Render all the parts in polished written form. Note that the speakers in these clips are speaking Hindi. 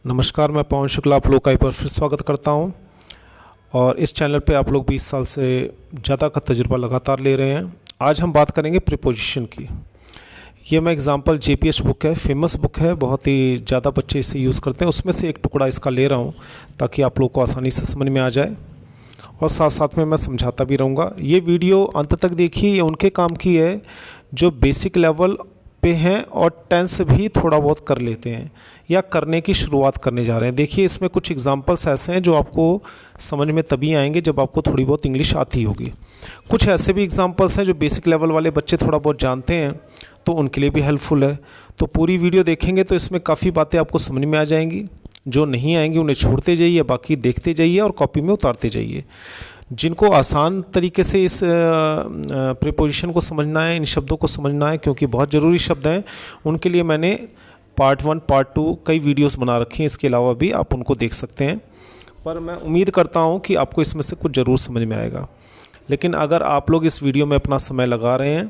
नमस्कार, मैं पवन शुक्ला आप लोग का एक बार फिर स्वागत करता हूं। और इस चैनल पे आप लोग 20 साल से ज़्यादा का तजुर्बा लगातार ले रहे हैं। आज हम बात करेंगे प्रीपोजिशन की। ये मैं एग्जांपल JPH बुक है, फेमस बुक है, बहुत ही ज़्यादा बच्चे इसे यूज़ करते हैं। उसमें से एक टुकड़ा इसका ले रहा हूँ ताकि आप लोग को आसानी से समझ में आ जाए और साथ साथ में मैं समझाता भी रहूँगा। ये वीडियो अंत तक देखिए, ये उनके काम की है जो बेसिक लेवल पे हैं और टेंस भी थोड़ा बहुत कर लेते हैं या करने की शुरुआत करने जा रहे हैं। देखिए इसमें कुछ एग्जांपल्स ऐसे हैं जो आपको समझ में तभी आएंगे जब आपको थोड़ी बहुत इंग्लिश आती होगी। कुछ ऐसे भी एग्जांपल्स हैं जो बेसिक लेवल वाले बच्चे थोड़ा बहुत जानते हैं तो उनके लिए भी हेल्पफुल है। तो पूरी वीडियो देखेंगे तो इसमें काफ़ी बातें आपको समझ में आ जाएंगी। जो नहीं आएंगी उन्हें छोड़ते जाइए, बाकी देखते जाइए और कॉपी में उतारते जाइए। जिनको आसान तरीके से इस प्रीपोजिशन को समझना है, इन शब्दों को समझना है क्योंकि बहुत ज़रूरी शब्द हैं, उनके लिए मैंने पार्ट 1 पार्ट 2 कई वीडियोस बना रखी हैं। इसके अलावा भी आप उनको देख सकते हैं। पर मैं उम्मीद करता हूं कि आपको इसमें से कुछ ज़रूर समझ में आएगा। लेकिन अगर आप लोग इस वीडियो में अपना समय लगा रहे हैं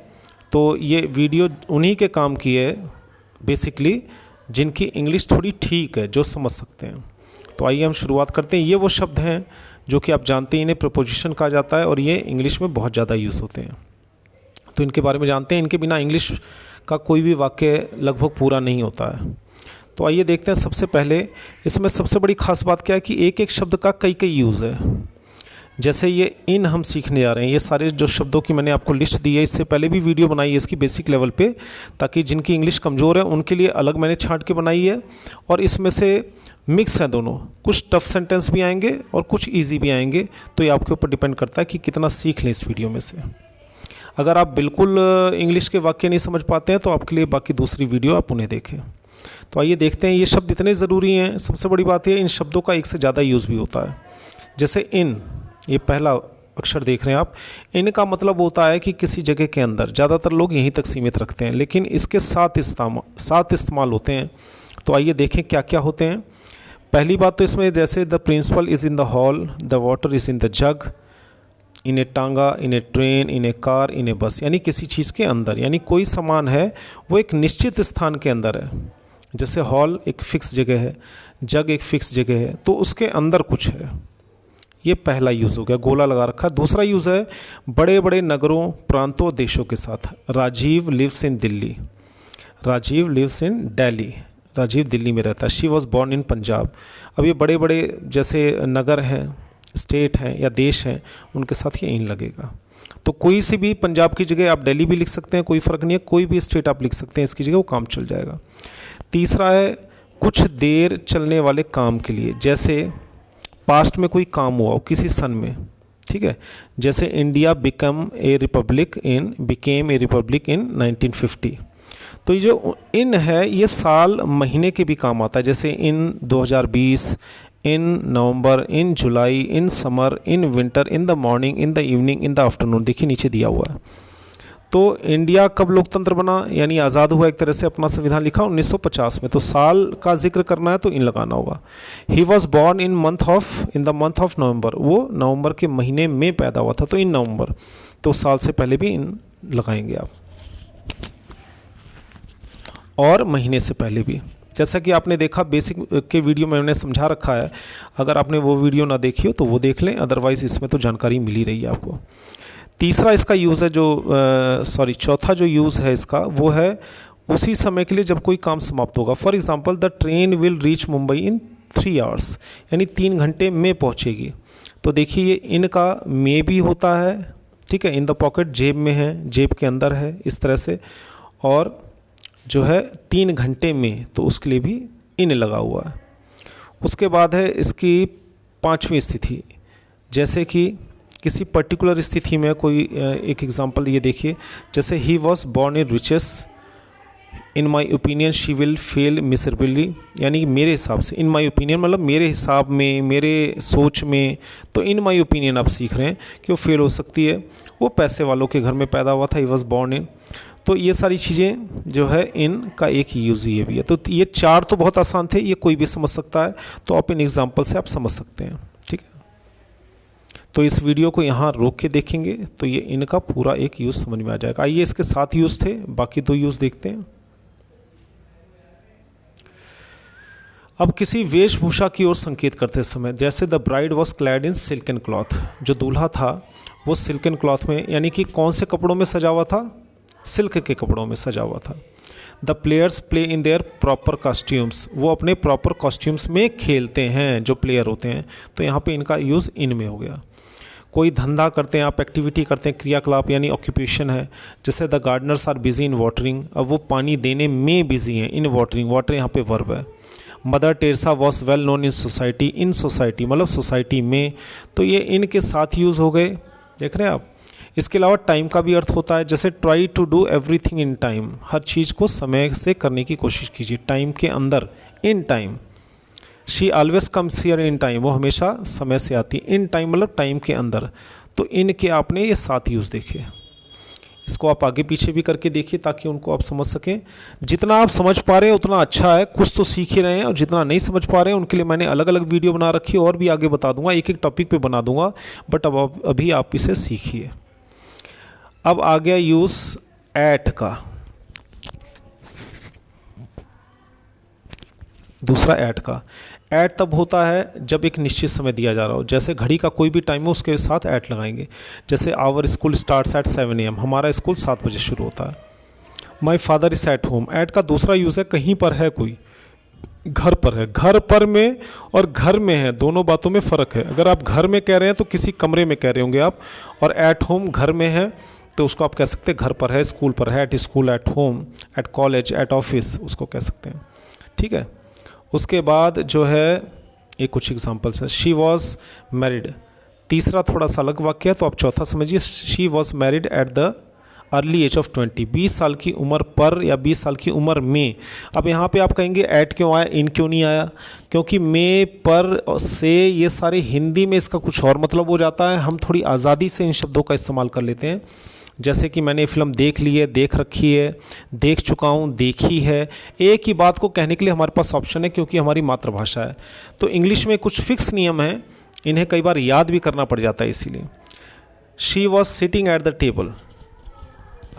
तो ये वीडियो उन्हीं के काम की है बेसिकली, जिनकी इंग्लिश थोड़ी ठीक है, जो समझ सकते हैं। तो आइए हम शुरुआत करते हैं। ये वो शब्द हैं जो कि आप जानते हैं, इन्हें प्रीपोजिशन कहा जाता है और ये इंग्लिश में बहुत ज़्यादा यूज़ होते हैं। तो इनके बारे में जानते हैं। इनके बिना इंग्लिश का कोई भी वाक्य लगभग पूरा नहीं होता है। तो आइए देखते हैं। सबसे पहले इसमें सबसे बड़ी खास बात क्या है कि एक एक शब्द का कई कई यूज़ है। जैसे ये इन हम सीखने जा रहे हैं, ये सारे जो शब्दों की मैंने आपको लिस्ट दी है, इससे पहले भी वीडियो बनाई है इसकी बेसिक लेवल पे, ताकि जिनकी इंग्लिश कमज़ोर है उनके लिए अलग मैंने छांट के बनाई है। और इसमें से मिक्स हैं दोनों, कुछ टफ सेंटेंस भी आएंगे और कुछ ईजी भी आएंगे। तो ये आपके ऊपर डिपेंड करता है कि कितना सीख लें इस वीडियो में से। अगर आप बिल्कुल इंग्लिश के वाक्य नहीं समझ पाते हैं तो आपके लिए बाकी दूसरी वीडियो आप उन्हें देखें। तो आइए देखते हैं। ये शब्द इतने ज़रूरी हैं। सबसे बड़ी बात है इन शब्दों का एक से ज़्यादा यूज़ भी होता है। जैसे इन, ये पहला अक्षर देख रहे हैं आप। इन का मतलब होता है कि किसी जगह के अंदर, ज़्यादातर लोग यहीं तक सीमित रखते हैं, लेकिन इसके 7 इस्तेमाल होते हैं। तो आइए देखें क्या क्या होते हैं। पहली बात तो इसमें जैसे the principal is in the hall, the water is in the jug, in a tonga, in A train, in A car, इन ए बस। यानी किसी चीज़ के अंदर, यानी कोई सामान है वो एक निश्चित स्थान के अंदर है। जैसे हॉल एक फ़िक्स जगह है, जग एक फ़िक्स जगह है, तो उसके अंदर कुछ है। ये पहला यूज़ हो गया, गोला लगा रखा। दूसरा यूज़ है बड़े बड़े नगरों, प्रांतों, देशों के साथ। Rajiv lives in Delhi, Rajiv lives in Delhi, Rajiv Delhi में रहता है। She was born in Punjab. अब ये बड़े बड़े जैसे नगर हैं, स्टेट हैं या देश हैं, उनके साथ ये इन लगेगा। तो कोई सी भी पंजाब की जगह आप दिल्ली भी लिख सकते हैं, कोई फ़र्क नहीं है। कोई भी स्टेट आप लिख सकते हैं इसकी जगह, वो काम चल जाएगा। तीसरा है कुछ देर चलने वाले काम के लिए। जैसे पास्ट में कोई काम हुआ हो किसी सन में, ठीक है। जैसे इंडिया बिकेम ए रिपब्लिक इन 1950। तो ये जो इन है ये साल महीने के भी काम आता है। जैसे in 2020, in November, in July, in summer, in winter, in the morning, in the evening, in the afternoon. देखिए नीचे दिया हुआ है। तो इंडिया कब लोकतंत्र बना, यानी आज़ाद हुआ एक तरह से, अपना संविधान लिखा 1950 में। तो साल का जिक्र करना है तो इन लगाना होगा। ही was born in the month of November, वो नवंबर के महीने में पैदा हुआ था, तो इन नवंबर। तो साल से पहले भी इन लगाएंगे आप, और महीने से पहले भी। जैसा कि आपने देखा बेसिक के वीडियो में मैंने समझा रखा है। अगर आपने वो वीडियो ना देखी हो तो वो देख लें, अदरवाइज़ इसमें तो जानकारी मिल ही रही है आपको। तीसरा इसका यूज़ है चौथा जो यूज़ है इसका, वो है उसी समय के लिए जब कोई काम समाप्त होगा। For example the train will reach Mumbai in 3 hours, यानी 3 घंटे में पहुंचेगी। तो देखिए ये इन का में भी होता है, ठीक है। इन द पॉकेट, जेब में है, जेब के अंदर है, इस तरह से। और जो है 3 घंटे में, तो उसके लिए भी इन लगा हुआ है। उसके बाद है इसकी 5वीं स्थिति। जैसे कि किसी पर्टिकुलर स्थिति में कोई एक एग्जांपल ये देखिए। जैसे he was born in riches, in my opinion she will fail miserably, यानी कि मेरे हिसाब से। इन माई ओपिनियन मतलब मेरे हिसाब में, मेरे सोच में। तो इन माई ओपिनियन आप सीख रहे हैं कि वो फेल हो सकती है। वो पैसे वालों के घर में पैदा हुआ था, ही वॉज बॉर्न इन। तो ये सारी चीज़ें जो है इन का एक यूज़ ये भी है। तो ये 4 तो बहुत आसान थे, ये कोई भी समझ सकता है। तो आप इन एग्जाम्पल से आप समझ सकते हैं, ठीक है। तो इस वीडियो को यहाँ रोक के देखेंगे तो ये इनका पूरा एक यूज़ समझ में आ जाएगा। आइए इसके 7 यूज़ थे, बाकी 2 यूज़ देखते हैं। अब किसी वेशभूषा की ओर संकेत करते समय, जैसे the bride was clad in silken cloth, जो दूल्हा था वो सिल्कन क्लॉथ में, यानी कि कौन से कपड़ों में सजा हुआ था, सिल्क के कपड़ों में सजा हुआ था। The players play in their proper costumes, वो अपने प्रॉपर कॉस्ट्यूम्स में खेलते हैं जो प्लेयर होते हैं, तो यहाँ पे इनका यूज़ इन में हो गया। कोई धंधा करते हैं आप, एक्टिविटी करते हैं, क्रियाकलाप यानी ऑक्यूपेशन है, जैसे the gardeners are busy in watering, अब वो पानी देने में बिजी हैं, इन वाटरिंग, वाटर यहाँ पे वर्ब है। Mother Teresa was well known in society, in society मतलब सोसाइटी में, तो ये इन के साथ यूज़ हो गए, देख रहे हैं आप। इसके अलावा टाइम का भी अर्थ होता है, जैसे try to do everything in time, हर चीज़ को समय से करने की कोशिश कीजिए, टाइम के अंदर, in time. She always comes here in time, वो हमेशा समय से आती, इन टाइम मतलब टाइम के अंदर, तो इन के आपने ये 7 यूज़ देखे। इसको आप आगे पीछे भी करके देखिए ताकि उनको आप समझ सकें। जितना आप समझ पा रहे हैं उतना अच्छा है, कुछ तो सीख ही रहे हैं, और जितना नहीं समझ पा रहे हैं उनके लिए मैंने अलग अलग वीडियो बना रखी है, और भी आगे बता दूंगा, एक एक टॉपिक पे बना दूंगा, बट अब अभी आप इसे सीखिए। अब आ गया यूज़ एट का, दूसरा एट का। एट तब होता है जब एक निश्चित समय दिया जा रहा हो, जैसे घड़ी का कोई भी टाइम हो उसके साथ एट लगाएंगे, जैसे our school starts at 7 AM, हमारा स्कूल 7 बजे शुरू होता है। My father is at home, at का दूसरा यूज़ है कहीं पर है कोई, घर पर है, घर पर में और घर में है, दोनों बातों में फ़र्क है। अगर आप घर में कह रहे हैं तो किसी कमरे में कह रहे होंगे आप, और एट होम घर में है तो उसको आप कह सकते हैं घर पर है, स्कूल पर है, at school, eight home, at college, at office, उसको कह सकते हैं, ठीक है। उसके बाद जो है ये कुछ एग्जांपल्स हैं। शी वॉज मैरिड, तीसरा थोड़ा सा अलग वाक्य है तो आप चौथा समझिए। She was married at the early age of 20, 20 साल की उम्र पर या 20 साल की उम्र में। अब यहाँ पे आप कहेंगे ऐट क्यों आया, इन क्यों नहीं आया, क्योंकि में, पर, से, ये सारे हिंदी में इसका कुछ और मतलब हो जाता है, हम थोड़ी आज़ादी से इन शब्दों का इस्तेमाल कर लेते हैं। जैसे कि मैंने फिल्म देख ली है, देख रखी है, देख चुका हूँ, देखी है, एक ही बात को कहने के लिए हमारे पास ऑप्शन है क्योंकि हमारी मातृभाषा है। तो इंग्लिश में कुछ फिक्स नियम हैं, इन्हें कई बार याद भी करना पड़ जाता है इसीलिए। She was sitting at the table,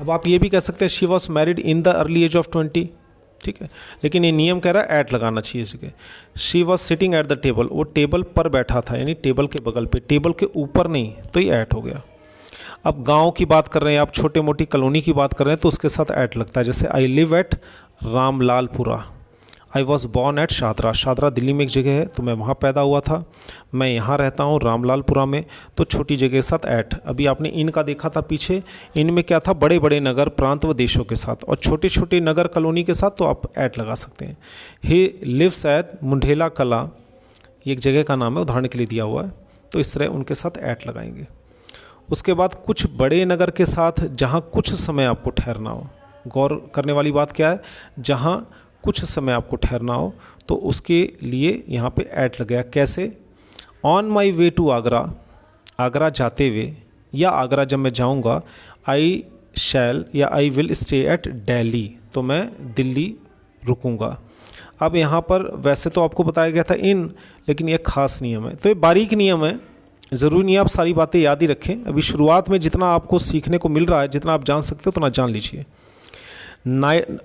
अब आप ये भी कह सकते हैं she was married in the early age of 20, ठीक है, लेकिन ये नियम कह रहा है ऐट लगाना चाहिए इसके। She was sitting at the table, वो टेबल पर बैठा था, यानी टेबल के बगल पे, टेबल के ऊपर नहीं, तो ये ऐट हो गया। अब गांव की बात कर रहे हैं आप, छोटे मोटी कॉलोनी की बात कर रहे हैं तो उसके साथ ऐट लगता है, जैसे I live at Ramlalpura, I was born at Shahdara, Shahdara Delhi में एक जगह है तो मैं वहाँ पैदा हुआ था, मैं यहाँ रहता हूँ रामलालपुरा में, तो छोटी जगह के साथ ऐट। अभी आपने इन का देखा था पीछे, इन में क्या था, बड़े बड़े नगर, प्रांत व देशों के साथ, और छोटे छोटे नगर कॉलोनी के साथ तो आप ऐट लगा सकते हैं। ही लिव्स एट मुंढेला कला, ये एक जगह का नाम है, उदाहरण के लिए दिया हुआ है, तो इस तरह उनके साथ ऐट लगाएंगे। उसके बाद कुछ बड़े नगर के साथ जहाँ कुछ समय आपको ठहरना हो, गौर करने वाली बात क्या है, जहाँ कुछ समय आपको ठहरना हो तो उसके लिए यहाँ पे ऐट लग गया। कैसे, on my way to Agra, Agra जाते हुए या आगरा जब मैं जाऊँगा, आई शैल या I will stay at Delhi, तो मैं दिल्ली रुकूँगा। अब यहाँ पर वैसे तो आपको बताया गया था इन, लेकिन ये खास नियम है, तो ये बारीक नियम है, ज़रूरी नहीं आप सारी बातें याद ही रखें। अभी शुरुआत में जितना आपको सीखने को मिल रहा है, जितना आप जान सकते हो उतना जान लीजिए।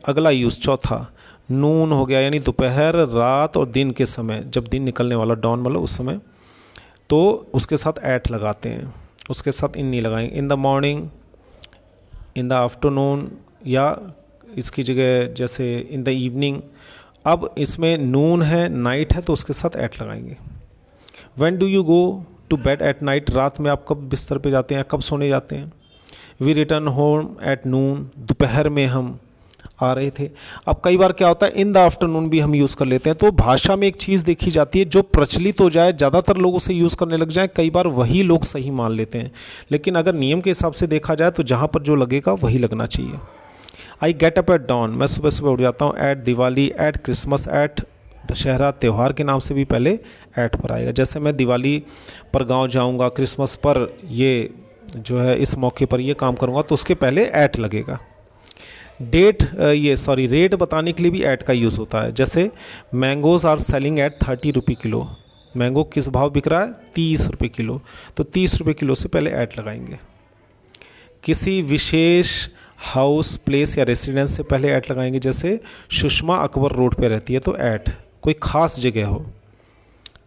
अगला यूज़ चौथा, नून हो गया, यानी दोपहर, रात और दिन के समय, जब दिन निकलने वाला, डॉन मतलब उस समय, तो उसके साथ ऐट लगाते हैं, उसके साथ इन नहीं लगाएंगे। इन the morning, in the afternoon, या इसकी जगह जैसे इन द इवनिंग। अब इसमें नून है, नाइट है, तो उसके साथ ऐट लगाएंगे। When do you go to bed at night, रात में आप कब बिस्तर पे जाते हैं, कब सोने जाते हैं। We return home at noon, दोपहर में हम आ रहे थे। अब कई बार क्या होता है, इन द आफ्टरनून भी हम यूज़ कर लेते हैं। तो भाषा में एक चीज़ देखी जाती है, जो प्रचलित हो जाए, ज़्यादातर लोग उसे यूज़ करने लग जाए, कई बार वही लोग सही मान लेते हैं, लेकिन अगर नियम के हिसाब से देखा जाए तो जहाँ पर जो लगेगा वही लगना चाहिए। I get up at dawn, मैं सुबह सुबह उठ जाता हूँ। At Diwali, at Christmas, at Dussehra, त्यौहार के नाम से भी पहले ऐट पर आएगा। जैसे मैं दिवाली पर गांव जाऊंगा, क्रिसमस पर ये जो है इस मौके पर ये काम करूंगा, तो उसके पहले ऐट लगेगा। रेट बताने के लिए भी ऐट का यूज़ होता है। जैसे मैंगोज़ आर सेलिंग एट 30 रुपये किलो, मैंगो किस भाव बिक रहा है, 30 रुपये किलो, तो 30 रुपये किलो से पहले ऐट लगाएंगे। किसी विशेष हाउस, प्लेस या रेसिडेंस से पहले ऐट लगाएंगे, जैसे सुषमा अकबर रोड पे रहती है तो ऐट, कोई ख़ास जगह हो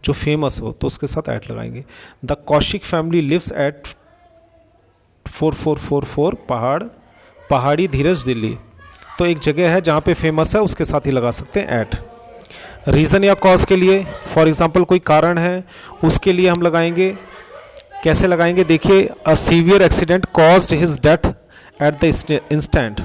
जो फेमस हो तो उसके साथ एट लगाएंगे। The Kaushik family lives at 4444 Pahari धीरज दिल्ली, तो एक जगह है जहाँ पे फेमस है, उसके साथ ही लगा सकते हैं एट। रीज़न या कॉज के लिए, फॉर एग्जांपल कोई कारण है उसके लिए हम लगाएंगे। कैसे लगाएंगे देखिए, a severe accident caused his death at the instant.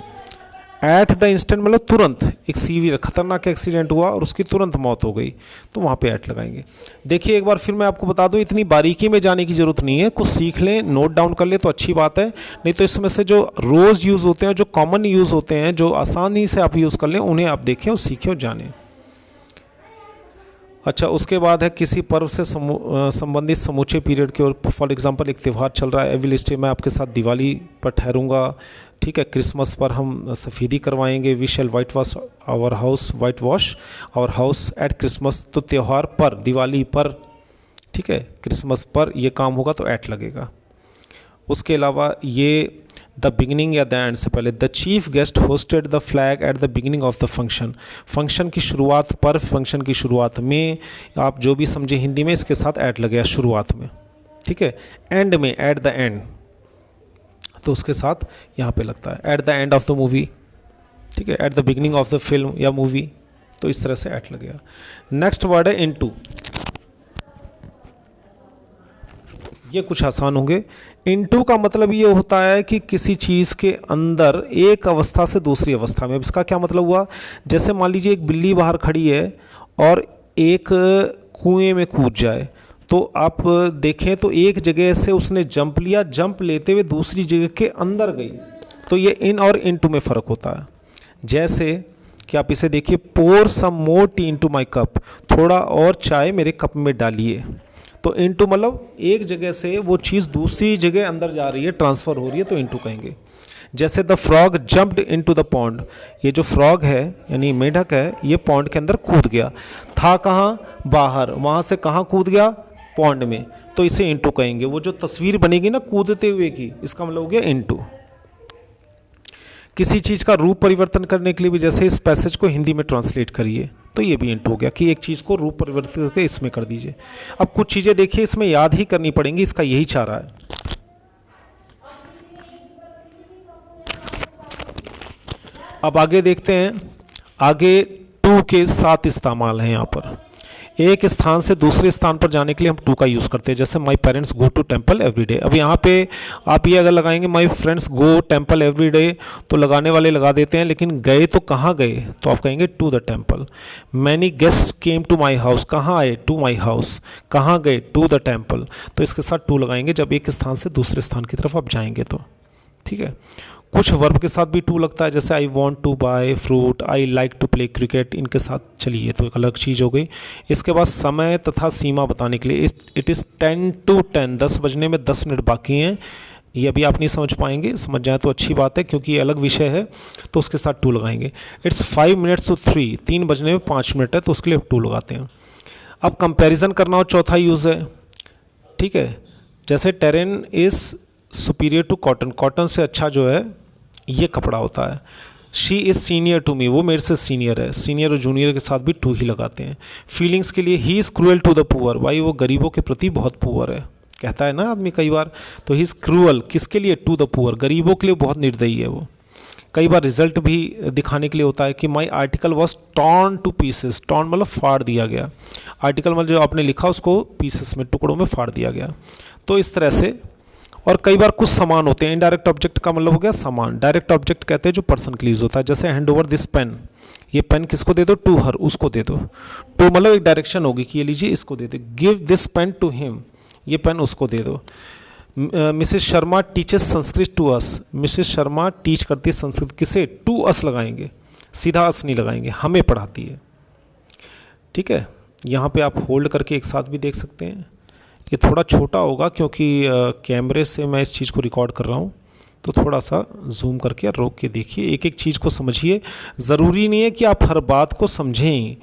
At the instant मतलब तुरंत, एक सीवियर खतरनाक एक्सीडेंट हुआ और उसकी तुरंत मौत हो गई, तो वहाँ पे एट लगाएंगे। देखिए एक बार फिर मैं आपको बता दूँ, इतनी बारीकी में जाने की ज़रूरत नहीं है, कुछ सीख लें, नोट डाउन कर ले तो अच्छी बात है, नहीं तो इसमें से जो रोज़ यूज़ होते हैं, जो कॉमन यूज़ होते हैं, जो आसानी से आप यूज़ कर लें, उन्हें आप देखें और सीखें और जानें। अच्छा, उसके बाद है किसी पर्व से संबंधित समूचे पीरियड की ओर, फॉर एग्जांपल एक त्यौहार चल रहा है, आई विल स्टे, मैं आपके साथ दिवाली पर ठहरूंगा, ठीक है, क्रिसमस पर हम सफ़ेदी करवाएंगे, we shall white wash our house at Christmas, तो त्यौहार पर, दिवाली पर, ठीक है, क्रिसमस पर ये काम होगा तो एट लगेगा। उसके अलावा ये द बिगिनिंग या द एंड से पहले, the chief guest hosted the flag at the beginning of the function, function की शुरुआत पर, फंक्शन की शुरुआत में, आप जो भी समझे हिंदी में, इसके साथ एट लगेगा शुरुआत में, ठीक है। एंड में, एट द एंड, तो उसके साथ यहाँ पे लगता है at the end of the movie, ठीक है, at the beginning of the film या मूवी, तो इस तरह से एट लगेगा। नेक्स्ट वर्ड है इनटू, ये कुछ आसान होंगे। इनटू का मतलब ये होता है कि किसी चीज़ के अंदर, एक अवस्था से दूसरी अवस्था में। अब इसका क्या मतलब हुआ, जैसे मान लीजिए एक बिल्ली बाहर खड़ी है और एक कुएं में कूद जाए, तो आप देखें तो एक जगह से उसने जंप लिया, जंप लेते हुए दूसरी जगह के अंदर गई, तो ये इन और इनटू में फ़र्क होता है। जैसे कि आप इसे देखिए, पोर सम more tea into my cup, थोड़ा और चाय मेरे कप में डालिए, तो इनटू मतलब एक जगह से वो चीज़ दूसरी जगह अंदर जा रही है, ट्रांसफ़र हो रही है, तो इनटू कहेंगे। जैसे the frog jumped into the pond, ये जो फ्रॉग है यानी मेढक है, ये पॉन्ड के अंदर कूद गया, था कहाँ, बाहर, वहाँ से कहाँ कूद गया, पॉन्ड में, तो इसे इनटू कहेंगे। वो जो तस्वीर बनेगी ना कूदते हुए की, इसका मतलब हो गया इनटू। किसी चीज़ का रूप परिवर्तन करने के लिए भी, जैसे इस पैसेज को हिंदी में ट्रांसलेट करिए, तो ये भी इनटू हो गया कि एक चीज़ को रूप परिवर्तित करके इसमें कर दीजिए। अब कुछ चीज़ें देखिए इसमें याद ही करनी पड़ेंगी, इसका यही चाह रहा है। अब आगे देखते हैं, आगे टू के 7 इस्तेमाल हैं यहाँ पर। एक स्थान से दूसरे स्थान पर जाने के लिए हम टू का यूज़ करते हैं, जैसे my parents go to temple every day. अब यहाँ पे आप ये अगर लगाएंगे my friends go temple every day, तो लगाने वाले लगा देते हैं, लेकिन गए तो कहाँ गए, तो आप कहेंगे to the temple. Many guest came to my house, कहाँ आए, टू माई हाउस, कहाँ गए, टू द टेम्पल, तो इसके साथ टू लगाएंगे जब एक स्थान से दूसरे स्थान की तरफ आप जाएंगे तो, ठीक है। कुछ वर्ब के साथ भी टू लगता है, जैसे I want to buy fruit, I like to play cricket, इनके साथ चलिए तो एक अलग चीज़ हो गई। इसके बाद समय तथा सीमा बताने के लिए, इट इज़ 10 to 10, 10 बजने में 10 मिनट बाकी हैं, ये अभी आप नहीं समझ पाएंगे, समझ जाए तो अच्छी बात है क्योंकि ये अलग विषय है, तो उसके साथ टू लगाएंगे। इट्स 5 minutes to 3, 3 बजने में 5 मिनट है, तो उसके लिए टू लगाते हैं। अब कंपैरिजन करना हो, चौथा यूज़ है, ठीक है, जैसे terene is superior to cotton, cotton से अच्छा जो है ये कपड़ा होता है। She is senior to me, वो मेरे से सीनियर है, सीनियर और जूनियर के साथ भी टू ही लगाते हैं। फीलिंग्स के लिए he is cruel to the poor, भाई वो गरीबों के प्रति बहुत पुअर है, कहता है ना आदमी कई बार, तो ही इज़ क्रूअल किसके लिए, टू द पुअर, गरीबों के लिए बहुत निर्दयी है वो। कई बार रिजल्ट भी दिखाने के लिए होता है कि my article was torn two pieces, torn मतलब फाड़ दिया गया, आर्टिकल मतलब जो आपने लिखा उसको पीसेस में, टुकड़ों में फाड़ दिया गया, तो इस तरह से। और कई बार कुछ समान होते हैं, इनडायरेक्ट ऑब्जेक्ट का मतलब हो गया समान, डायरेक्ट ऑब्जेक्ट कहते हैं जो पर्सन के लिए यूज होता है, जैसे हैंड ओवर दिस पेन, ये पेन किसको दे दो, टू हर, उसको दे दो। टू मतलब एक डायरेक्शन होगी कि ये लीजिए इसको दे दो, give this pen to him, ये पेन उसको दे दो। Mrs Sharma teaches Sanskrit to us, Mrs Sharma teach करती है संस्कृत किसे, टू अस लगाएंगे, सीधा अस नहीं लगाएंगे, हमें पढ़ाती है, ठीक है। यहाँ पे आप होल्ड करके एक साथ भी देख सकते हैं, ये थोड़ा छोटा होगा क्योंकि कैमरे से मैं इस चीज़ को रिकॉर्ड कर रहा हूँ, तो थोड़ा सा जूम करके रोक के देखिए, एक एक चीज़ को समझिए। ज़रूरी नहीं है कि आप हर बात को समझें,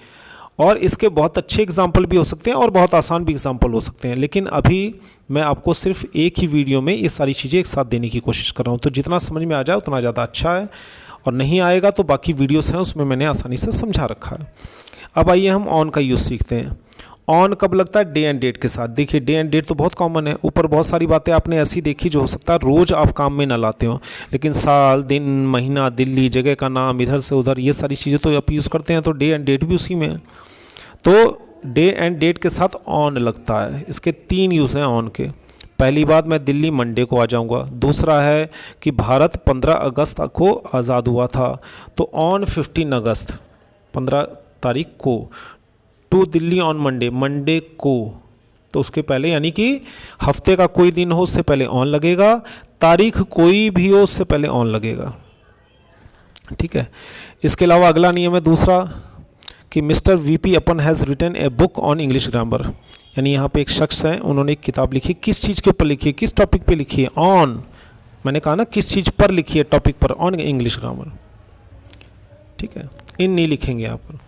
और इसके बहुत अच्छे एग्जाम्पल भी हो सकते हैं और बहुत आसान भी एग्जाम्पल हो सकते हैं, लेकिन अभी मैं आपको सिर्फ एक ही वीडियो में ये सारी चीज़ें एक साथ देने की कोशिश कर रहा हूँ, तो जितना समझ में आ जाए उतना ज़्यादा अच्छा है, और नहीं आएगा तो बाकी वीडियोस हैं उसमें मैंने आसानी से समझा रखा है। अब आइए हम ऑन का यूज़ सीखते हैं। ऑन कब लगता है? डे एंड डेट के साथ। देखिए डे एंड डेट तो बहुत कॉमन है, ऊपर बहुत सारी बातें आपने ऐसी देखी जो हो सकता है रोज़ आप काम में ना लाते हो, लेकिन साल, दिन, महीना, दिल्ली, जगह का नाम, इधर से उधर, ये सारी चीज़ें तो आप यूज़ करते हैं, तो डे एंड डेट भी उसी में है। तो डे एंड डेट के साथ ऑन लगता है। इसके 3 यूज़ हैं ऑन के। पहली बात, मैं दिल्ली मंडे को आ जाऊंगा। दूसरा है कि भारत 15 अगस्त को आज़ाद हुआ था, तो ऑन 15 अगस्त, 15 तारीख को। To Delhi on Monday, Monday को, तो उसके पहले, यानी कि हफ्ते का कोई दिन हो उससे पहले ऑन लगेगा, तारीख कोई भी हो उससे पहले ऑन लगेगा। ठीक है। इसके अलावा अगला नियम है दूसरा कि मिस्टर वीपी अपन has written a book on English grammar, यानी यहाँ पे एक शख्स हैं, उन्होंने एक किताब लिखी। किस चीज़ के ऊपर लिखी है? किस टॉपिक पे लिखी है? ऑन, मैंने कहा ना किस चीज़ पर लिखी है, टॉपिक पर, ऑन इंग्लिश ग्रामर। ठीक है, इन नहीं लिखेंगे यहाँ पर।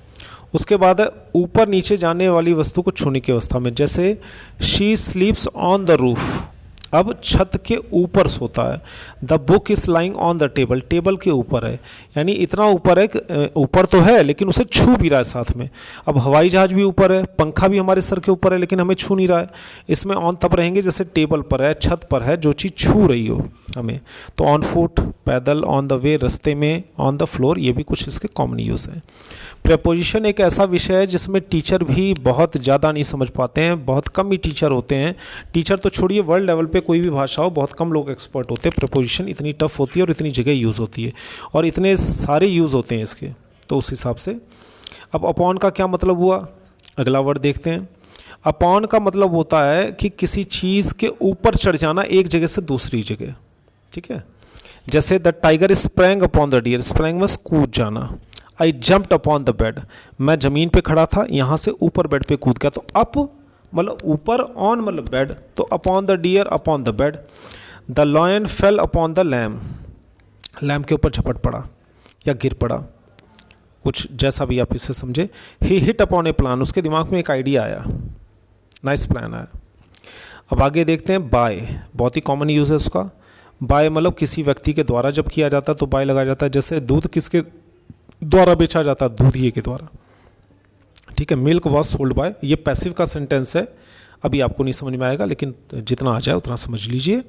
उसके बाद है ऊपर नीचे जाने वाली वस्तु को छूने की अवस्था में, जैसे शी स्लीप्स ऑन द रूफ, अब छत के ऊपर सोता है। The book is lying on the table, table के ऊपर है, यानी इतना ऊपर है कि ऊपर तो है लेकिन उसे छू भी रहा है साथ में। अब हवाई जहाज भी ऊपर है, पंखा भी हमारे सर के ऊपर है लेकिन हमें छू नहीं रहा है। इसमें ऑन तब रहेंगे जैसे टेबल पर है, छत पर है, जो चीज़ छू रही हो हमें। तो ऑन फुट, पैदल, ऑन द वे, रास्ते में, ऑन द फ्लोर, ये भी कुछ इसके कॉमन यूज़ हैं। प्रेपोजिशन एक ऐसा विषय है जिसमें टीचर भी बहुत ज़्यादा नहीं समझ पाते हैं, बहुत कम ही टीचर होते हैं। टीचर तो छोड़िए, वर्ल्ड लेवल पे कोई भी भाषा हो, बहुत कम लोग एक्सपर्ट होते हैं। प्रेपोजिशन इतनी टफ होती है और इतनी जगह यूज़ होती है और इतने सारे यूज़ होते हैं इसके, तो उस हिसाब से। अब अपॉन का क्या मतलब हुआ? अगला वर्ड देखते हैं। अपॉन का मतलब होता है कि किसी चीज़ के ऊपर चढ़ जाना एक जगह से दूसरी जगह। ठीक है, जैसे the tiger sprang upon the deer, sprang में कूद जाना। I jumped upon the bed, मैं ज़मीन पे खड़ा था, यहाँ से ऊपर बेड पे कूद गया। तो अप मतलब ऊपर, ऑन मतलब बेड, तो upon the deer, upon the bed. The lion fell upon the lamb, lamb के ऊपर झपट पड़ा या गिर पड़ा, कुछ जैसा भी आप इसे समझे। ही हिट अपॉन ए प्लान, उसके दिमाग में एक आइडिया आया, नाइस प्लान आया। अब आगे देखते हैं बाय, बहुत ही कॉमन यूज़ है उसका। बाय मतलब किसी व्यक्ति के द्वारा जब किया जाता है तो बाय लगाया जाता है। जैसे दूध किसके द्वारा बेचा जाता है? दूधिए के द्वारा। ठीक है, मिल्क वॉज सोल्ड बाय, ये पैसिव का सेंटेंस है, अभी आपको नहीं समझ में आएगा लेकिन जितना आ जाए उतना समझ लीजिए।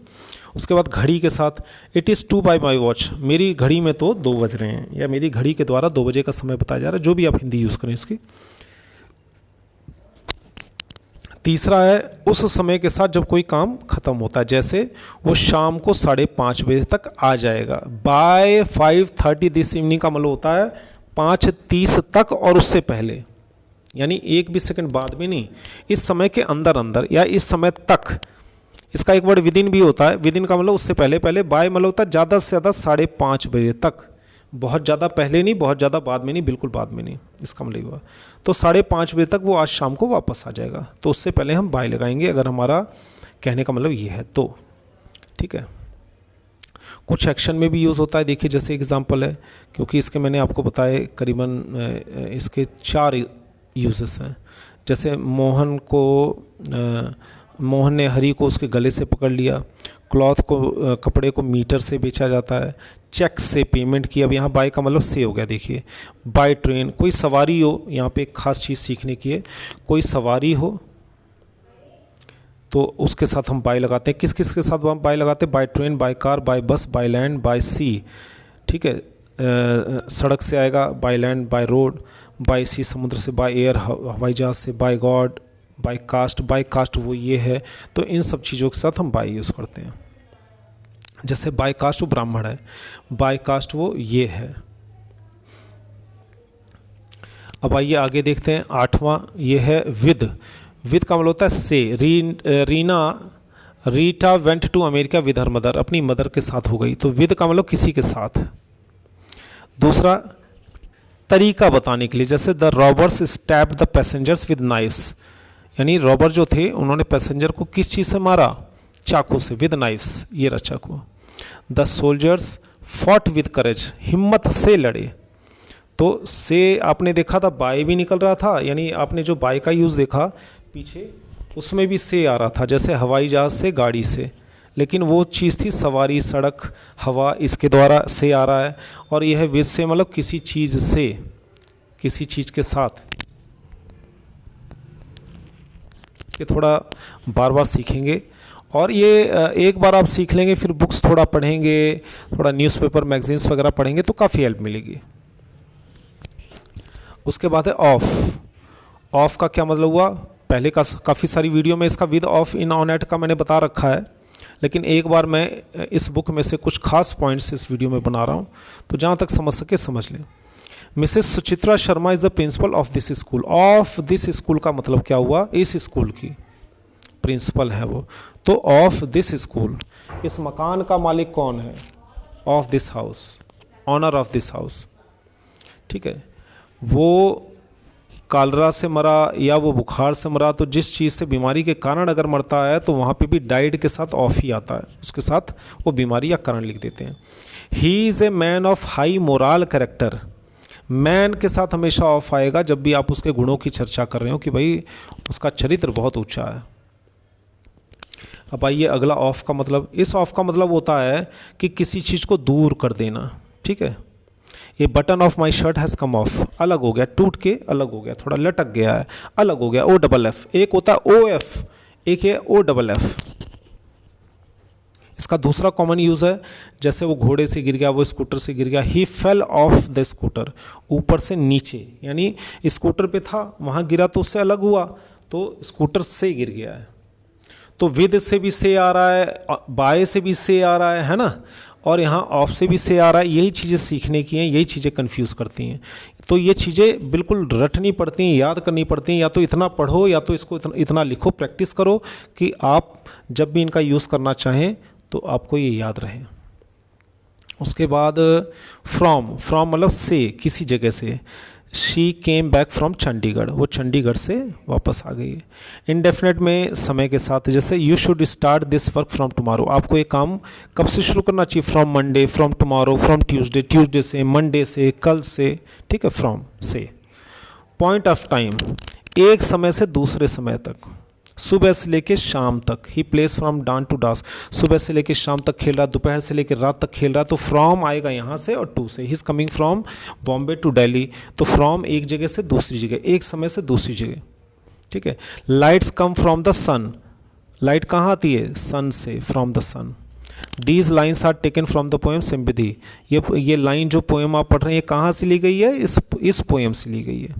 उसके बाद घड़ी के साथ, it is 2 bye my watch, मेरी घड़ी में तो 2 बज रहे हैं, या मेरी घड़ी के द्वारा 2 बजे का समय बताया जा रहा है, जो भी आप हिंदी यूज़ करें इसकी। तीसरा है उस समय के साथ जब कोई काम खत्म होता है, जैसे वो शाम को 5:30 बजे तक आ जाएगा। बाय 5:30 दिस इवनिंग का मतलब होता है 5:30 तक और उससे पहले, यानी एक भी सेकंड बाद में नहीं, इस समय के अंदर अंदर या इस समय तक। इसका एक वर्ड विदिन भी होता है, विदिन का मतलब उससे पहले पहले। बाय मतलब होता है ज़्यादा से ज़्यादा 5:30 बजे तक, बहुत ज़्यादा पहले नहीं, बहुत ज़्यादा बाद में नहीं, बिल्कुल बाद में नहीं, इसका मतलब हुआ। तो 5:30 बजे तक वो आज शाम को वापस आ जाएगा, तो उससे पहले हम बाय लगाएंगे अगर हमारा कहने का मतलब ये है तो। ठीक है, कुछ एक्शन में भी यूज़ होता है, देखिए जैसे एग्जांपल है, क्योंकि इसके मैंने आपको बताए करीबन इसके 4 यूजेस हैं। जैसे मोहन ने हरी को उसके गले से पकड़ लिया। क्लॉथ को, कपड़े को मीटर से बेचा जाता है। चेक से पेमेंट की। अब यहाँ बाय का मतलब से हो गया, देखिए बाय ट्रेन, कोई सवारी हो, यहाँ पे एक खास चीज़ सीखने की है, कोई सवारी हो तो उसके साथ हम बाय लगाते हैं। किस किस के साथ हम बाय लगाते हैं? By train, by car, by bus, by land, by sea. ठीक है, सड़क से आएगा by land, by road, by sea समुद्र से, बाय एयर हवाई जहाज़ से, by god, by caste. By caste वो ये है, तो इन सब चीज़ों के साथ हम बाय यूज़ करते हैं। जैसे बाय कास्ट वो ब्राह्मण है, बाय कास्ट वो ये है। अब आइए आगे देखते हैं 8वां, ये है विद। विद का मतलब होता है से। Rita went to America with her mother, अपनी मदर के साथ हो गई, तो विद का मतलब किसी के साथ। दूसरा तरीका बताने के लिए, जैसे the robbers stabbed the passengers with knifes, यानी रॉबर जो थे उन्होंने पैसेंजर को किस चीज़ से मारा? चाकू से, विद नाइफ्स, ये रहा चाकू। The soldiers fought with courage, हिम्मत से लड़े, तो से आपने देखा था बाय भी निकल रहा था, यानी आपने जो बाय का यूज़ देखा पीछे उसमें भी से आ रहा था, जैसे हवाई जहाज़ से, गाड़ी से, लेकिन वो चीज़ थी सवारी, सड़क, हवा, इसके द्वारा से आ रहा है। और यह विद से मतलब किसी चीज़ से, किसी चीज़ के साथ। ये थोड़ा बार बार सीखेंगे और ये एक बार आप सीख लेंगे, फिर बुक्स थोड़ा पढ़ेंगे, थोड़ा न्यूज़पेपर मैगजीन्स वगैरह पढ़ेंगे तो काफ़ी हेल्प मिलेगी। उसके बाद है ऑफ। ऑफ का क्या मतलब हुआ, पहले का काफ़ी सारी वीडियो में इसका with of in on at का मैंने बता रखा है, लेकिन एक बार मैं इस बुक में से कुछ खास पॉइंट्स इस वीडियो में बना रहा हूँ, तो जहाँ तक समझ सके समझ लें। Mrs Suchitra Sharma is the principle of this school. Of this school का मतलब क्या हुआ, इस स्कूल की प्रिंसिपल है वो, तो ऑफ दिस स्कूल, इस मकान का मालिक कौन है, of this house, owner of this house, ठीक है। वो कालरा से मरा या वो बुखार से मरा, तो जिस चीज़ से बीमारी के कारण अगर मरता है तो वहाँ पे भी डाइड के साथ ऑफ ही आता है, उसके साथ वो बीमारी या कारण लिख देते हैं। He is a man of high moral character. Man के साथ हमेशा ऑफ आएगा जब भी आप उसके गुणों की चर्चा कर रहे हो कि भाई उसका चरित्र बहुत ऊंचा है। अब आइए अगला ऑफ का मतलब। इस ऑफ का मतलब होता है कि किसी चीज़ को दूर कर देना, ठीक है। ये button of my shirt has come of, अलग हो गया, टूट के अलग हो गया, थोड़ा लटक गया है, अलग हो गया, ओ डबल एफ। एक होता है ओ एफ, एक है ओ डबल एफ। इसका दूसरा कॉमन यूज़ है, जैसे वो घोड़े से गिर गया, वो स्कूटर से गिर गया, ही फेल ऑफ द स्कूटर, ऊपर से नीचे, यानी स्कूटर पे था वहाँ गिरा तो उससे अलग हुआ, तो स्कूटर से गिर गया है। तो विद से भी से आ रहा है, बाय से भी से आ रहा है ना, और यहाँ ऑफ से भी से आ रहा है। यही चीज़ें सीखने की हैं, यही चीज़ें कंफ्यूज करती हैं। तो ये चीज़ें बिल्कुल रटनी पड़ती हैं, याद करनी पड़ती हैं, या तो इतना पढ़ो या तो इसको इतना लिखो, प्रैक्टिस करो कि आप जब भी इनका यूज़ करना चाहें तो आपको ये याद रहे। उसके बाद फ्रॉम, फ्रॉम मतलब से, किसी जगह से। She came back from Chandigarh, वो चंडीगढ़ से वापस आ गई है। इंडेफिनेट में समय के साथ, जैसे you should start this work from tomorrow, आपको ये काम कब से शुरू करना चाहिए, from Monday, from tomorrow, from Tuesday, Tuesday से, मंडे से, कल से, ठीक है, फ्रॉम से। पॉइंट ऑफ टाइम, एक समय से दूसरे समय तक, सुबह से लेके शाम तक। He plays from dawn to dusk, सुबह से लेके शाम तक खेल रहा, दोपहर से लेके रात तक खेल रहा, तो फ्रॉम आएगा यहाँ से और टू से। He is coming from Bombay to Delhi, तो फ्रॉम एक जगह से दूसरी जगह, एक समय से दूसरी जगह, ठीक है। Lights come from the sun, light कहाँ आती है, सन से, from the sun. These lines are taken from the poem sympathy, ये लाइन जो पोएम आप पढ़ रहे हैं कहाँ से ली गई है, इस पोएम से ली गई है।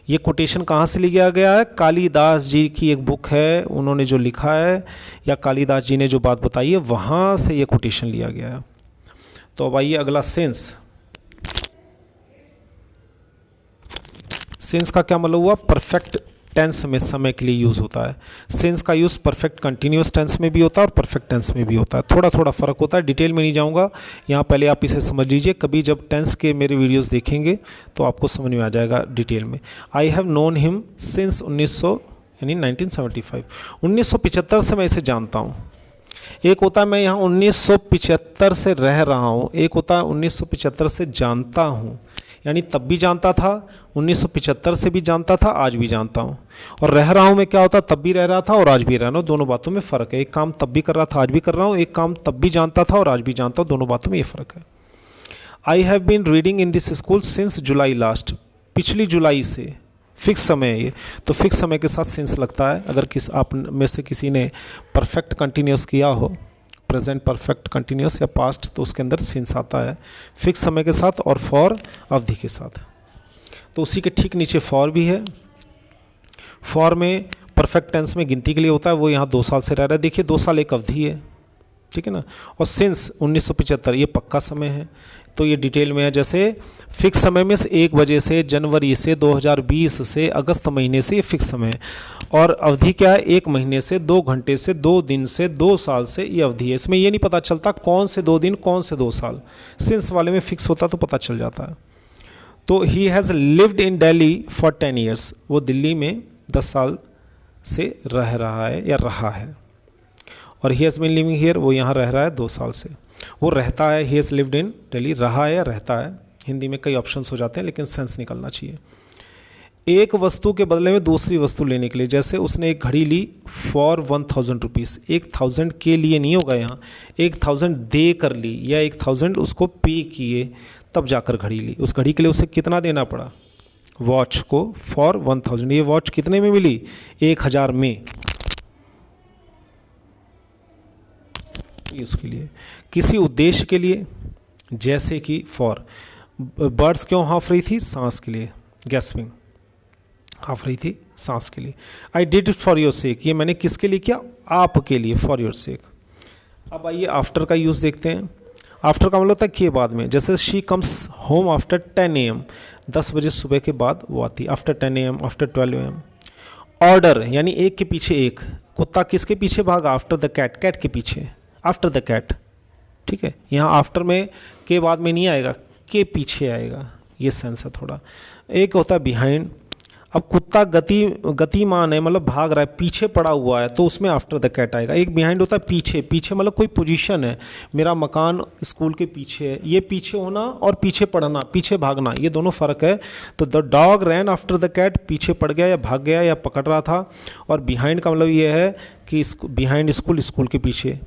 ये कोटेशन कहाँ से लिया गया है, कालिदास जी की एक बुक है, उन्होंने जो लिखा है या कालिदास जी ने जो बात बताई है वहाँ से ये कोटेशन लिया गया है। तो अब आइए अगला सेंस। सेंस का क्या मतलब हुआ, परफेक्ट टेंस में समय के लिए यूज़ होता है। सेंस का यूज़ परफेक्ट कंटिन्यूस टेंस में भी होता है और परफेक्ट टेंस में भी होता है, थोड़ा थोड़ा फ़र्क होता है, डिटेल में नहीं जाऊंगा यहाँ, पहले आप इसे समझ लीजिए। कभी जब टेंस के मेरे वीडियोस देखेंगे तो आपको समझ में आ जाएगा डिटेल में। I have known him since 1975 से मैं इसे जानता हूँ। एक होता है मैं यहाँ 1975 से रह रहा हूँ, एक होता है 1975 से जानता हूँ, यानी तब भी जानता था, 1975 से भी जानता था, आज भी जानता हूँ। और रह रहा हूँ मैं क्या होता, तब भी रह रहा था और आज भी रह रहा हूँ, दोनों बातों में फ़र्क है। एक काम तब भी कर रहा था, आज भी कर रहा हूँ, एक काम तब भी जानता था और आज भी जानता हूँ, दोनों बातों में ये फ़र्क है। I have been reading in this school since July last, पिछली जुलाई से, फिक्स समय है ये, तो फिक्स समय के साथ सिंस लगता है। अगर आप में से किसी ने परफेक्ट कंटिन्यूस किया हो, प्रेजेंट परफेक्ट कंटिन्यूस या पास्ट, तो उसके अंदर सिंस आता है फिक्स समय के साथ और फॉर अवधि के साथ। तो उसी के ठीक नीचे फॉर भी है। फॉर में परफेक्ट टेंस में गिनती के लिए होता है, वो यहाँ 2 साल से रह रहा है, देखिए 2 साल एक अवधि है, ठीक है ना। और सिंस 1975 ये पक्का समय है, तो ये डिटेल में है। जैसे फिक्स समय में से 1 बजे से, जनवरी से, 2020 से, अगस्त महीने से, ये फिक्स समय है। और अवधि क्या है, 1 महीने से, 2 घंटे से, 2 दिन से, 2 साल से, ये अवधि है। इसमें ये नहीं पता चलता कौन से 2 दिन, कौन से 2 साल। सिंस वाले में फिक्स होता तो पता चल जाता है। तो he has lived in Delhi for 10 years, वो दिल्ली में 10 साल से रह रहा है या रहा है। और he has been living here, वो यहाँ रह रहा है 2 साल से। वो रहता है, he has lived in Delhi, रहा है या रहता है। हिंदी में कई ऑप्शंस हो जाते हैं, लेकिन सेंस निकलना चाहिए। एक वस्तु के बदले में दूसरी वस्तु लेने के लिए, जैसे उसने एक घड़ी ली फॉर 1000 रुपीज़, 1000 के लिए नहीं होगा यहाँ, 1000 दे कर ली या 1000 उसको पे किए तब जाकर घड़ी ली। उस घड़ी के लिए उसे कितना देना पड़ा, वॉच को फॉर 1000। ये वॉच कितने में मिली, 1000 में। यूज़ के लिए, किसी उद्देश्य के लिए, जैसे कि फॉर, बर्ड्स क्यों हाँफ रही थी, सांस के लिए, गैस्पिंग, हाँफ रही थी सांस के लिए। I did it for your sake, ये मैंने किसके लिए किया, आपके लिए, फॉर योर सेक। अब आइए आफ्टर का यूज़ देखते हैं। आफ्टर का मतलब होता है कि बाद में, जैसे she comes home after 10 AM, 10 बजे सुबह के बाद वो आती, after 10 AM, after 12 AM। Order यानी एक के पीछे एक, कुत्ता किसके पीछे भागा, आफ्टर द कैट, कैट के पीछे, आफ्टर द कैट, ठीक है। यहाँ आफ्टर में के बाद में नहीं आएगा, के पीछे आएगा, ये सेंस है थोड़ा। एक होता है बिहाइंड, अब कुत्ता गतिमान है, मतलब भाग रहा है, पीछे पड़ा हुआ है, तो उसमें आफ्टर द कैट आएगा। एक बिहाइंड होता है पीछे, पीछे मतलब कोई पोजीशन है, मेरा मकान स्कूल के पीछे है, ये पीछे होना और पीछे पड़ना, पीछे भागना, ये दोनों फ़र्क है। तो the dog ran after the cat, पीछे पड़ गया या भाग गया या पकड़ रहा था, और बिहाइंड का मतलब ये है कि बिहाइंड स्कूल, स्कूल के पीछे।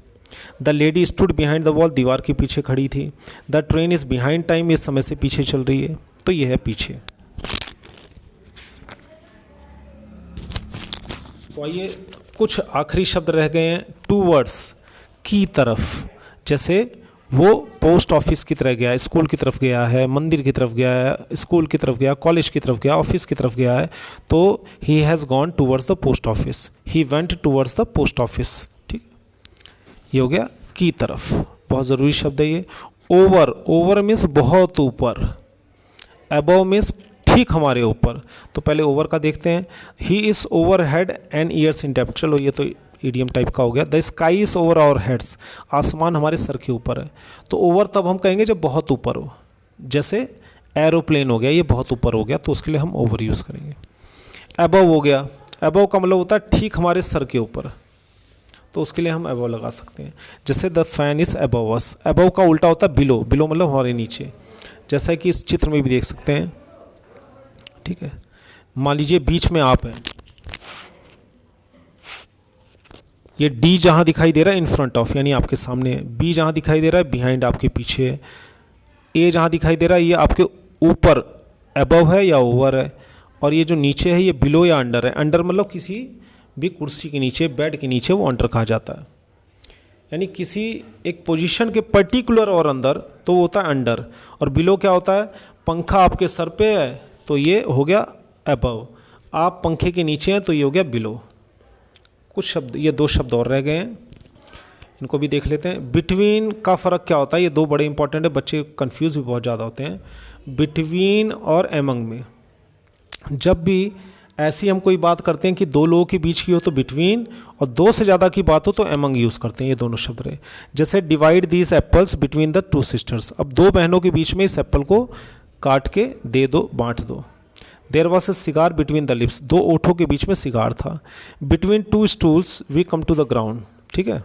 The lady stood behind the wall, दीवार के पीछे खड़ी थी। The train is behind time, ये समय से पीछे चल रही है, तो ये है पीछे। तो आइए कुछ आखिरी शब्द रह गए हैं, टूवर्ड्स, की तरफ, जैसे वो पोस्ट ऑफिस की तरफ गया है, स्कूल की तरफ गया है, मंदिर की तरफ गया है, स्कूल की तरफ गया, कॉलेज की तरफ गया, ऑफिस की तरफ गया है, तो he has gone towards the post office, he went towards the post office, ठीक, ये हो गया की तरफ, बहुत ज़रूरी शब्द है ये। ओवर, ओवर मीन्स बहुत ऊपर, अबव मीन्स ठीक हमारे ऊपर, तो पहले ओवर का देखते हैं। He is over head and ears in depth, चलो ये तो ईडियम टाइप का हो गया। The sky is over our heads, आसमान हमारे सर के ऊपर है, तो ओवर तब हम कहेंगे जब बहुत ऊपर हो, जैसे एरोप्लेन हो गया, ये बहुत ऊपर हो गया, तो उसके लिए हम ओवर यूज़ करेंगे। अबव हो गया, अबव का मतलब होता है ठीक हमारे सर के ऊपर, तो उसके लिए हम अबव लगा सकते हैं, जैसे the fan is above us. Above का उल्टा होता है बिलो, बिलो मतलब हमारे नीचे, जैसा कि इस चित्र में भी देख सकते हैं, ठीक है। मान लीजिए बीच में आप हैं, ये डी जहां दिखाई दे रहा है इन फ्रंट ऑफ यानी आपके सामने, बी जहां दिखाई दे रहा है बिहाइंड आपके पीछे, ए जहां दिखाई दे रहा है ये आपके ऊपर अबव है या ओवर है, और ये जो नीचे है ये बिलो या अंडर है। अंडर मतलब किसी भी कुर्सी के नीचे, बेड के नीचे, वो अंडर कहा जाता है, यानी किसी एक पोजीशन के पर्टिकुलर और अंदर, तो वो होता है अंडर। और बिलो क्या होता है, पंखा आपके सर पे है तो ये हो गया अबव, आप पंखे के नीचे हैं तो ये हो गया बिलो। कुछ शब्द, ये दो शब्द और रह गए हैं, इनको भी देख लेते हैं। बिटवीन का फ़र्क क्या होता है, ये दो बड़े इंपॉर्टेंट है, बच्चे कंफ्यूज भी बहुत ज़्यादा होते हैं। बिटवीन और एमंग में, जब भी ऐसी हम कोई बात करते हैं कि दो लोगों के बीच की हो तो बिटवीन, और दो से ज़्यादा की बात हो तो एमंग यूज़ करते हैं, ये दोनों शब्द रहे। जैसे divide these apples between the two sisters, अब दो बहनों के बीच में इस एप्पल को काट के दे दो, बांट दो। There was a cigar between the lips, दो ओठों के बीच में सिगार था। Between two stools we come to the ground, ठीक है,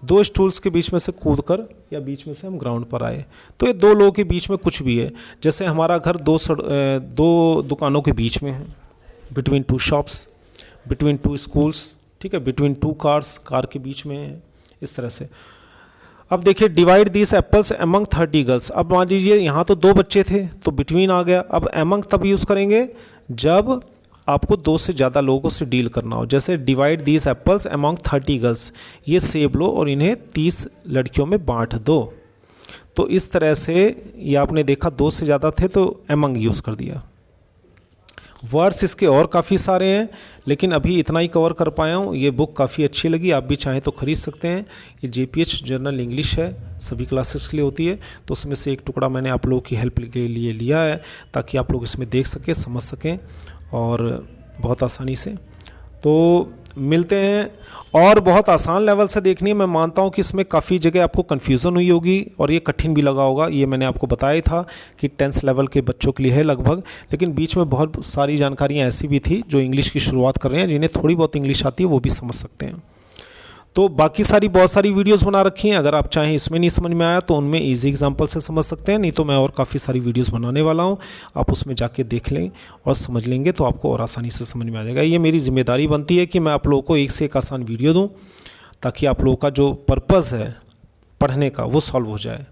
दो स्टूल्स के बीच में से कूद कर या बीच में से हम ग्राउंड पर आए, तो ये दो लोगों के बीच में कुछ भी है। जैसे हमारा घर दो दुकानों के बीच में है, between two shops, between two schools, ठीक है, बिटवीन टू कार्स, कार के बीच में है, इस तरह से। अब देखिए, divide this apples among 30 girls, अब मान लीजिए यहाँ तो दो बच्चे थे तो बिटवीन आ गया। अब एमंग तब यूज़ करेंगे जब आपको दो से ज़्यादा लोगों से डील करना हो, जैसे divide this apples among 30 girls, ये सेब लो और इन्हें 30 लड़कियों में बांट दो। तो इस तरह से ये आपने देखा दो से ज़्यादा थे तो एमंग यूज़ कर दिया। वर्ड्स इसके और काफ़ी सारे हैं, लेकिन अभी इतना ही कवर कर पाया हूँ। ये बुक काफ़ी अच्छी लगी, आप भी चाहें तो ख़रीद सकते हैं। ये JPH जनरल इंग्लिश है, सभी क्लासेस के लिए होती है, तो उसमें से एक टुकड़ा मैंने आप लोगों की हेल्प के लिए लिया है ताकि आप लोग इसमें देख सकें, समझ सकें और बहुत आसानी से। तो मिलते हैं। और बहुत आसान लेवल से देखनी है, मैं मानता हूँ कि इसमें काफ़ी जगह आपको कन्फ्यूज़न हुई होगी और ये कठिन भी लगा होगा। ये मैंने आपको बताया ही था कि 10th लेवल के बच्चों के लिए है लगभग, लेकिन बीच में बहुत सारी जानकारियाँ ऐसी भी थी जो इंग्लिश की शुरुआत कर रहे हैं, जिन्हें थोड़ी बहुत इंग्लिश आती है वो भी समझ सकते हैं। तो बाकी बहुत सारी वीडियोस बना रखी हैं, अगर आप चाहें इसमें नहीं समझ में आया तो उनमें इजी एग्जांपल से समझ सकते हैं, नहीं तो मैं और काफ़ी सारी वीडियोस बनाने वाला हूं, आप उसमें जाके देख लें और समझ लेंगे तो आपको और आसानी से समझ में आ जाएगा। ये मेरी जिम्मेदारी बनती है कि मैं आप लोगों को एक से एक आसान वीडियो दूँ ताकि आप लोगों का जो पर्पज़ है पढ़ने का वो सॉल्व हो जाए।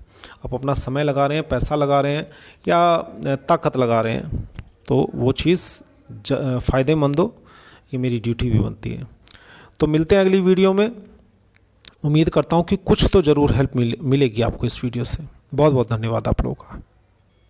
आप अपना समय लगा रहे हैं, पैसा लगा रहे हैं या ताकत लगा रहे हैं, तो वो चीज़ फ़ायदेमंद हो, ये मेरी ड्यूटी भी बनती है। तो मिलते हैं अगली वीडियो में। उम्मीद करता हूँ कि कुछ तो ज़रूर हेल्प मिलेगी आपको इस वीडियो से। बहुत बहुत धन्यवाद आप लोगों का।